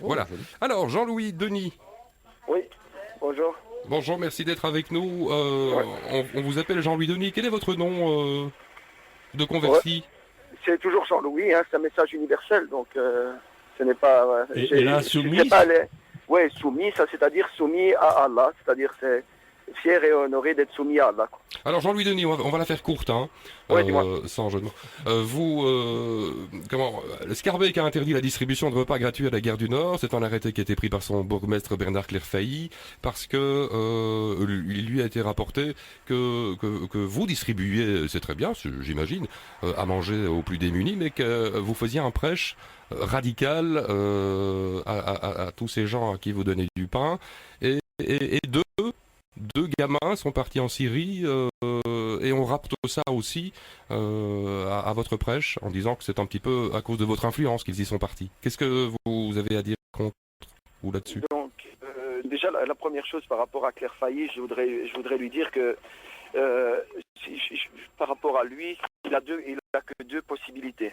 Oh, Voilà. joli. Alors, Jean-Louis Denis. Oui, bonjour. Bonjour, merci d'être avec nous. Ouais, On vous appelle Jean-Louis Denis. Quel est votre nom de ouais. converti? C'est toujours Jean-Louis, hein, c'est un message universel, donc ce n'est pas... Et là, je soumis. sais pas les... Ouais, soumis, ça c'est-à-dire soumis à Allah, c'est-à-dire c'est fier et honoré d'être soumis à Allah, quoi. Alors, Jean-Louis Denis, on va la faire courte, hein, Ouais, dis-moi. sans jeu de mots. Le Scarbeck a interdit la distribution de repas gratuits à la gare du Nord. C'est un arrêté qui a été pris par son bourgmestre Bernard Clairfailly, parce que il lui a été rapporté que vous distribuiez, c'est très bien, j'imagine, à manger aux plus démunis, mais que vous faisiez un prêche radical à tous ces gens à qui vous donnez du pain. Et deux gamins sont partis en Syrie et on rapte ça aussi à votre prêche en disant que c'est un petit peu à cause de votre influence qu'ils y sont partis. Qu'est-ce que vous avez à dire contre ou là-dessus? Donc, déjà, la première chose par rapport à Claire Failly, je voudrais lui dire que euh, par rapport à lui, il a que deux possibilités.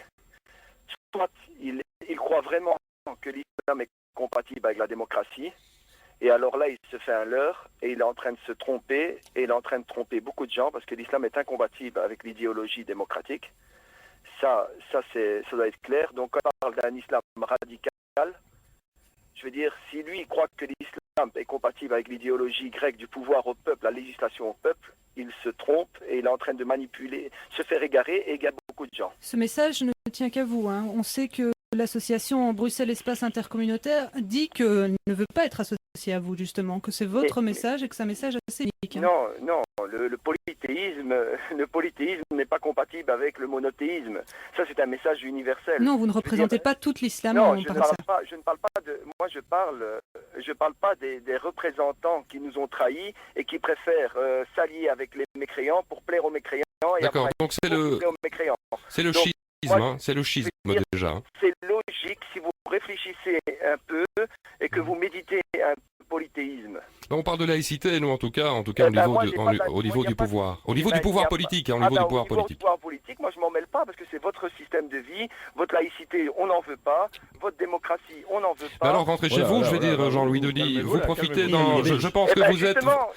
Soit il croit vraiment que l'islam est compatible avec la démocratie, et alors là, il se fait un leurre, et il est en train de se tromper, et il est en train de tromper beaucoup de gens, parce que l'islam est incompatible avec l'idéologie démocratique. Ça doit être clair. Donc, quand on parle d'un islam radical, je veux dire, si lui il croit que l'islam est compatible avec l'idéologie grecque du pouvoir au peuple, la législation au peuple, il se trompe et il est en train de manipuler, se faire égarer et égarer beaucoup de gens. Ce message ne tient qu'à vous, hein. On sait que l'association Bruxelles Espace Intercommunautaire dit qu'elle ne veut pas être associée à vous, justement, que c'est votre message et que c'est un message assez unique, hein. Non, non, le polythéisme n'est pas compatible avec le monothéisme. Ça, c'est un message universel. Non, vous ne représentez pas toute l'islam Non, en parlant de ça. je ne parle pas de. Moi, je parle pas des représentants qui nous ont trahis et qui préfèrent s'allier avec les mécréants pour plaire aux mécréants et D'accord, après donc pour plaire aux mécréants. c'est le Donc, schisme, moi, hein, c'est le schisme déjà, hein. c'est logique si vous réfléchissez un peu et que vous méditez un peu le polythéisme. On parle de laïcité, nous en tout cas Eh ben, moi, j'ai pas de- au niveau moi, y a du pas de- pouvoir. Au Eh niveau ben, du pouvoir y a pas- politique, hein, au Ah niveau ben, du au pouvoir niveau politique. du pouvoir politique, moi je m'en mêle pas parce que c'est votre système de vie, votre laïcité, on n'en veut pas, votre démocratie, on n'en veut pas. Alors rentrez chez vous, je vais dire Jean-Louis Denis, vous profitez dans. Je pense Eh que ben, vous êtes. justement,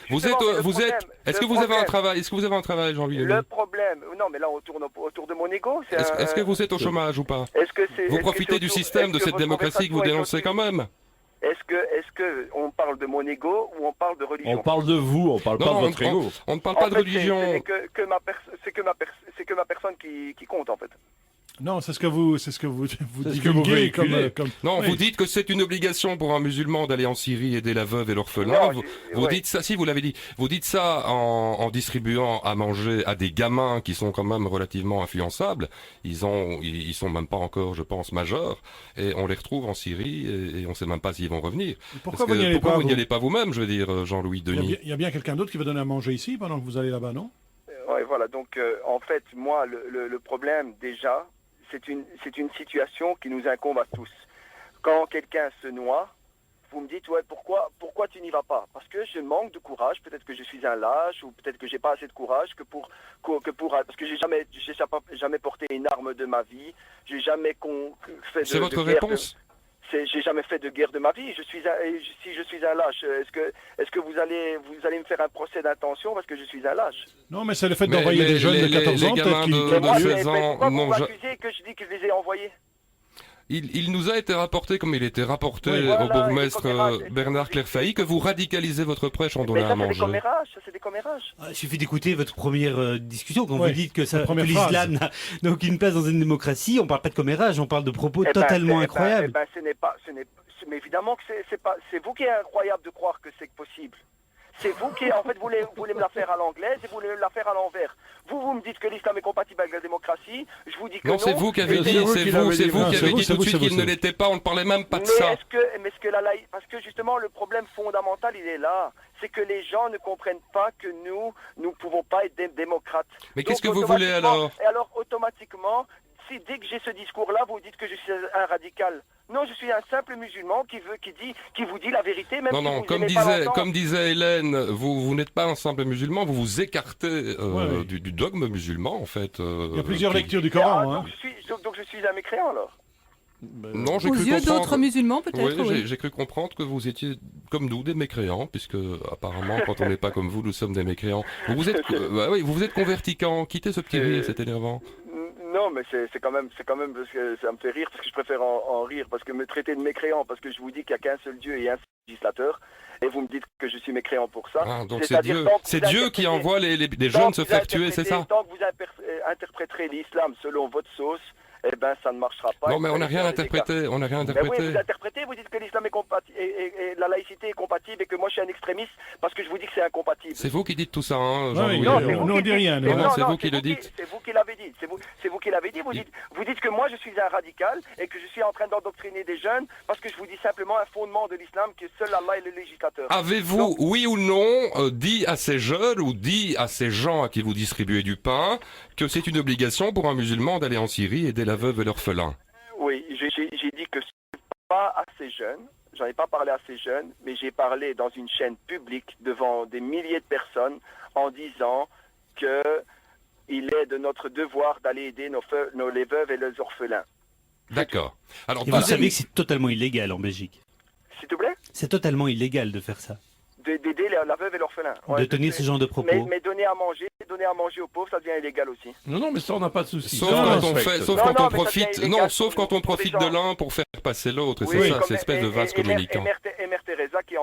Vous êtes. Est-ce que vous avez un travail? Est-ce que vous avez un travail, Jean-Louis Denis? Le problème, non mais là on tourne autour de mon ego. Est-ce que vous êtes au chômage ou pas? Est-ce que c'est, Vous est-ce que profitez c'est du autour- système, est-ce de que cette votre démocratie que vous conversation dénoncez est quand même? Est-ce que on parle de mon ego ou on parle de religion? On parle de vous, on parle pas de Non, votre ego. on ne parle En pas de fait, religion. c'est que ma personne qui compte en fait. Non, c'est ce que vous C'est ce que vous divulguez véhiculez. comme... Non, Oui. vous dites que c'est une obligation pour un musulman d'aller en Syrie aider la veuve et l'orphelin. Non, Vous ouais. dites ça, si vous l'avez dit, vous dites ça en distribuant à manger à des gamins qui sont quand même relativement influençables. Ils sont même pas encore, je pense, majeurs, et on les retrouve en Syrie et on sait même pas s'ils vont revenir. Pourquoi Parce vous n'y allez pourquoi pas, vous n'y vous allez pas vous-même, je veux dire, Jean-Louis Denis? Il y a bien quelqu'un d'autre qui va donner à manger ici pendant que vous allez là-bas, non? Ouais, voilà. Donc, en fait, moi, le problème, déjà, c'est une situation qui nous incombe à tous. Quand quelqu'un se noie, vous me dites, ouais, pourquoi tu n'y vas pas? Parce que je manque de courage, peut-être que je suis un lâche, ou peut-être que j'ai pas assez de courage parce que j'ai jamais porté une arme de ma vie, j'ai jamais fait de C'est votre guerre réponse? j'ai jamais fait de guerre de ma vie. Si je suis un lâche, est-ce que vous allez me faire un procès d'intention parce que je suis un lâche? Non, mais c'est le fait Mais d'envoyer des jeunes de 14 ans, les peut-être gamins qui... de Moi, 16 ans pourquoi vous n'ont m'accusez que je dis que je les ai envoyés? Il nous a été rapporté, comme il était rapporté Oui, voilà, au bourgmestre et les commérages. Bernard Clairfailly, que vous radicalisez votre prêche en Mais donnant ça, à c'est des manger. commérages, ça, c'est des commérages. Il suffit d'écouter votre première discussion quand Ouais, vous dites que, la première l'islam n'a aucune place dans une démocratie. On parle pas de commérage, on parle de propos Eh ben, totalement eh ben, incroyables. eh ben, mais évidemment que c'est vous qui est incroyable de croire que c'est possible. C'est vous qui, en fait, voulez me la faire à l'anglaise et vous voulez me la faire à l'envers. Vous me dites que l'islam est compatible avec la démocratie. Je vous dis que non. Non, c'est vous qui avez Et dit, c'est vous c'est qui vous, l'avez c'est dit. vous Non, qui c'est avez vous, dit c'est tout de vous, suite c'est qu'il vous, ne c'est l'était pas, on ne parlait même pas de Mais ça. parce que justement le problème fondamental il est là, c'est que les gens ne comprennent pas que nous pouvons pas être des démocrates. Mais Donc, qu'est-ce que vous voulez alors? Et alors automatiquement, si dès que j'ai ce discours-là, vous dites que je suis un radical. Non, je suis un simple musulman qui vous dit la vérité, même Non, si non, vous n'aimez pas l'entendre. comme disait Hélène, vous n'êtes pas un simple musulman, vous vous écartez Ouais. du dogme musulman, en fait. Il y a plusieurs qui- lectures du Coran, hein. Donc je suis un mécréant alors. Non, j'ai Aux cru yeux comprendre. d'autres musulmans, peut-être, Oui, oui. j'ai cru comprendre que vous étiez comme nous des mécréants, puisque apparemment quand on n'est pas comme vous, nous sommes des mécréants. Vous vous êtes, bah oui, vous vous êtes converti quand? Quittez ce petit rire, c'est énervant. Non, mais c'est quand même parce que ça me fait rire, parce que je préfère en rire, parce que me traiter de mécréant, parce que je vous dis qu'il n'y a qu'un seul Dieu et un seul législateur, et vous me dites que je suis mécréant pour ça. Ah, donc c'est C'est-à-dire, Dieu, tant que c'est vous Dieu qui interprétez- envoie les tant jeunes que se vous faire tuer, c'est ça? Tant que vous interpréterez l'islam selon votre sauce, eh ben ça ne marchera pas. Non, mais on n'a rien interprété. interprété, on n'a rien Ben oui, interprété. vous interprétez, vous dites que l'islam est compatible et la laïcité est compatible et que moi je suis un extrémiste parce que je vous dis que c'est incompatible. C'est vous qui dites tout ça, hein, Ouais, Jean-Louis. Non, oui, c'est nous, vous nous, qui on dit dites. rien, Mais nous. non, c'est vous qui le dites. C'est vous qui l'avez dit. C'est vous qui l'avez dit. Vous dites que moi je suis un radical et que je suis en train d'endoctriner des jeunes parce que je vous dis simplement un fondement de l'islam que seul Allah est le législateur. Avez-vous, oui ou non, dit à ces jeunes ou dit à ces gens à qui vous distribuez du pain que c'est une obligation pour un musulman d'aller en Syrie aider la veuve et l'orphelin? Oui, j'ai dit que c'est pas assez jeune. J'en ai pas parlé à ces jeunes, mais j'ai parlé dans une chaîne publique devant des milliers de personnes en disant que il est de notre devoir d'aller aider les veuves et les orphelins. D'accord. Alors, Et vous deuxième- savez que c'est totalement illégal en Belgique. S'il te plaît, C'est totalement illégal de faire ça. d'aider la veuve et l'orphelin. De tenir ce genre de propos. Mais donner à manger aux pauvres, ça devient illégal aussi. Non, mais ça, on n'a pas de souci. Sauf Ça, on quand on respecte. fait, sauf Non, quand non, on mais ça profite, devient illégal non, sauf quand on pour les profite de gens. l'un pour faire passer l'autre. Et Oui, c'est ça, comme- cette espèce de vase communicant. Et Mère Teresa qui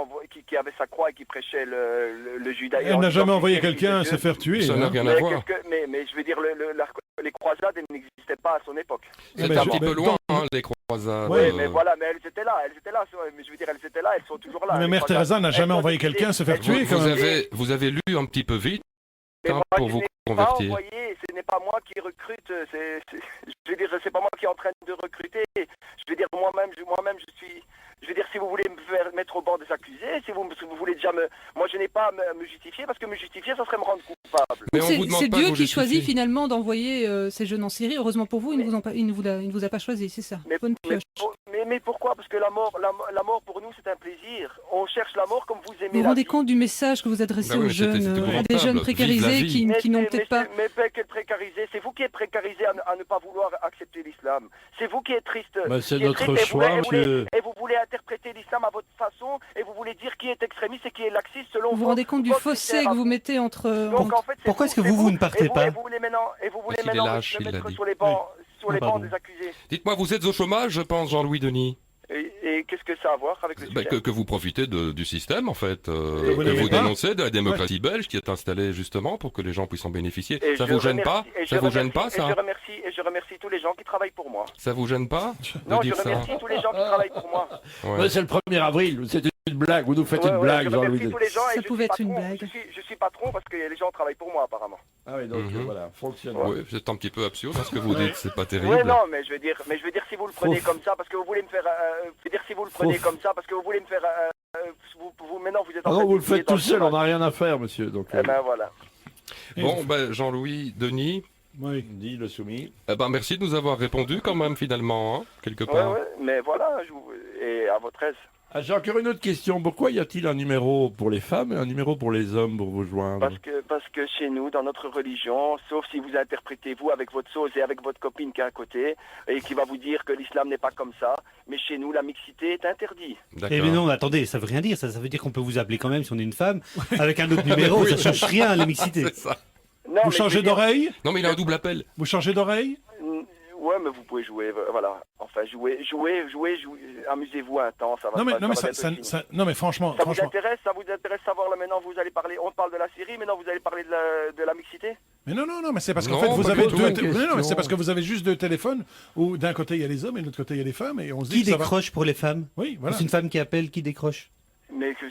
avait sa croix et qui prêchait le judaïsme. Elle n'a jamais en envoyé disant que quelqu'un Jésus se est Dieu. faire tuer. Ça n'a hein. rien à voir. Mais je veux dire, les croisades elles n'existaient pas à son époque. C'est Mais un je- petit peu mais loin, donc- hein, les croisades. Ouais, Oui, mais voilà, mais elles étaient là. Mais je veux dire, elles étaient là, elles sont toujours là. Mais les Mère croisades. Teresa n'a jamais Elles sont envoyé décidées- quelqu'un se faire elles sont tuer, quand même. décidées. Vous avez lu un petit peu vite Mais hein, moi, pour je vous n'ai pas convertir. envoyé, ce n'est pas moi qui recrute, je veux dire, c'est pas moi qui est en train de recruter. Je veux dire, moi-même, je veux dire, si vous voulez me faire mettre au banc des accusés, si vous voulez déjà moi je n'ai pas à me justifier, parce que me justifier, ça serait me rendre coupable. Mais on vous demande C'est pas de Dieu vous qui choisit justifier. finalement d'envoyer ces jeunes en Syrie. Heureusement pour vous, il ne vous a pas choisi, c'est ça. Mais, Bonne mais, pioche. mais pourquoi? Parce que la mort pour nous, c'est un plaisir. On cherche la mort comme vous aimez Vous vous la rendez vie. compte du message que vous adressez Bah oui, aux mais c'était jeunes, des épouvantable. jeunes Vive la précarisés vie. qui n'ont peut-être pas... Mais quel précarisé? C'est vous qui êtes précarisé à ne pas vouloir accepter l'islam. C'est vous qui êtes triste. Bah, c'est qui êtes notre triste, et choix, vous voulez- monsieur. Et vous voulez interpréter l'islam à votre façon, et vous voulez dire qui est extrémiste et qui est laxiste selon Vous vous rendez compte du votre fossé critère que à vous mettez entre... Donc, en fait, c'est Pourquoi est-ce que vous ne partez pas Et vous voulez maintenant Parce qu'il est lâche, il l'a mettre dit. sur les bancs, Ah, pardon. des accusés. Dites-moi, vous êtes au chômage, je pense, Jean-Louis Denis. Et qu'est-ce que ça a à voir avec le Bah, sujet que vous profitez du système, en fait, vous que l'aimez vous pas dénoncez de la démocratie belge qui est installée justement pour que les gens puissent en bénéficier. Et Ça je vous gêne pas? remercie- et Ça je vous gêne remercie- pas, ça? Et je remercie tous les gens qui travaillent pour moi. Ça vous gêne pas Non, de je dire ça? remercie tous les gens qui travaillent pour moi. Ouais. Ouais, c'est le 1er avril, c'était une blague. Vous nous faites Ouais, une ouais, blague, je Jean-Louis. remercie tous les gens et Ça je pouvait suis être une patron. blague. Je suis patron parce que les gens travaillent pour moi apparemment. Ah oui, donc Mhm. voilà, fonctionne. Oui, c'est un petit peu absurde, hein, ce que vous dites, c'est pas terrible. Oui, non, mais je veux dire si vous le prenez Faut- comme ça parce que vous voulez me faire, je veux dire si vous le prenez comme ça parce que vous voulez me faire, maintenant vous êtes en Ah train non, de vous le faites dans tout seul, on chemin. n'a rien à faire, monsieur. Donc, Eh ben voilà. Bon, ben, Jean-Louis Denis, Oui. dit le soumis. eh ben, merci de nous avoir répondu quand même, finalement, hein, quelque Ouais, part. ouais, mais voilà, et à votre aise. Ah, j'ai encore une autre question. Pourquoi y a-t-il un numéro pour les femmes et un numéro pour les hommes pour vous joindre? Parce que chez nous, dans notre religion, sauf si vous interprétez vous avec votre sauce et avec votre copine qui est à côté et qui va vous dire que l'islam n'est pas comme ça, mais chez nous, la mixité est interdite. D'accord. Eh mais non, attendez, ça veut rien dire. Ça veut dire qu'on peut vous appeler quand même si on est une femme avec un autre numéro. Ça change rien à la mixité. C'est ça. Non, Vous mais changez je veux dire- d'oreille? Non, mais il a un double appel. Vous changez d'oreille? Ouais, mais vous pouvez jouer, voilà. Enfin, jouer, amusez-vous un temps, ça va. Non mais, ça non, mais va ça, bientôt ça- finir. ça- non, mais franchement, Ça vous franchement. intéresse savoir là maintenant vous allez parler, on parle de la Syrie, maintenant vous allez parler de la mixité. Mais non, non, non, mais c'est parce qu'en Non, fait, vous pas avez du tout. deux. Une Non, non, mais c'est question. parce que vous avez juste deux téléphones où d'un côté il y a les hommes et de l'autre côté il y a les femmes et on se dit Qui que ça va. décroche pour les femmes? Oui, voilà. C'est une femme qui appelle, qui décroche? Mais que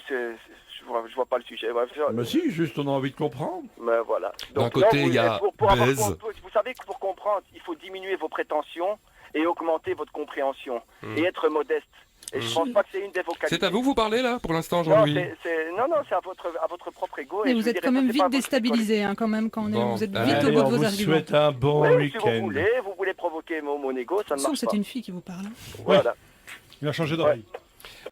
je vois pas le sujet. Bref, Mais si, juste on a envie de comprendre. mais voilà. D'un côté, il y a avoir baise. vous savez que pour comprendre, il faut diminuer vos prétentions et augmenter votre compréhension et être modeste. Et je pense pas que c'est une des vos qualités. C'est à vous que vous parlez, là, pour l'instant, Non, Jean-Louis? non, c'est à votre propre ego. Mais et je vous veux êtes dire, quand même c'est pas vite votre déstabilisé hein, quand même quand Bon, vous êtes allez, vite au Allez, bout de on vos vous arguments. souhaite un bon école. Oui, si week-end. vous voulez provoquer mon ego, ça ne Sauf marche c'est pas. une fille qui vous parle. Voilà. Il a changé d'oreille.